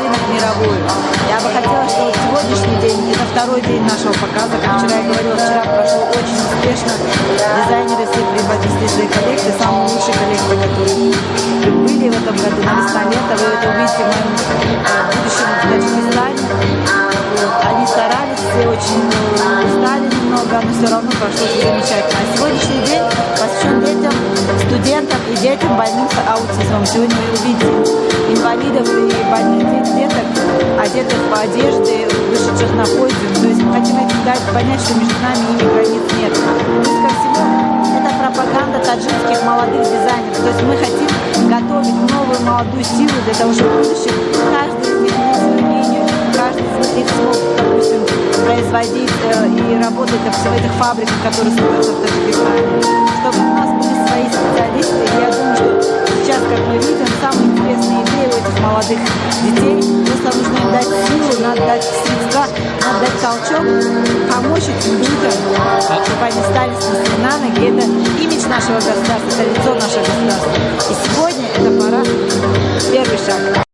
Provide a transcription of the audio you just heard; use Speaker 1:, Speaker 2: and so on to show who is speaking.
Speaker 1: рынок мировой. Я бы хотела, чтобы сегодняшний день, это второй день нашего показа, как вчера я говорила, вчера прошел очень успешно. Дизайнеры все привозили свои коллекции, самые лучшие коллекции, которые были в этом году на весна-лето. Вы это увидите в моем будущем Таджикистане. Вот. Они старались, все очень устали немного, но все равно прошло все замечательно. А сегодняшний день посвящен детям, студентам и детям больным с аутизмом. Сегодня вы увидите инвалидов и больных деток, одетых по одежде, вышедших на подиум. То есть мы хотим этим дать понять, что между нами ими границ нет. Плюс ко всему, это пропаганда таджикских молодых дизайнеров. То есть мы хотим готовить новую молодую силу для того, чтобы в будущем каждый из них имел свою линию, каждый из них смог, допустим, производить и работать в этих фабриках, которые строятся в Таджикистане. Чтобы у нас были свои специалисты. И я думаю, что сейчас, как мы видим, самые интересные идеи у этих молодых детей. Просто нужно им дать силу, надо дать средства, надо дать толчок, помочь этим людям, чтобы они стали на ноги. Это имидж нашего государства, это лицо нашего государства. И сегодня это пора, первый шаг.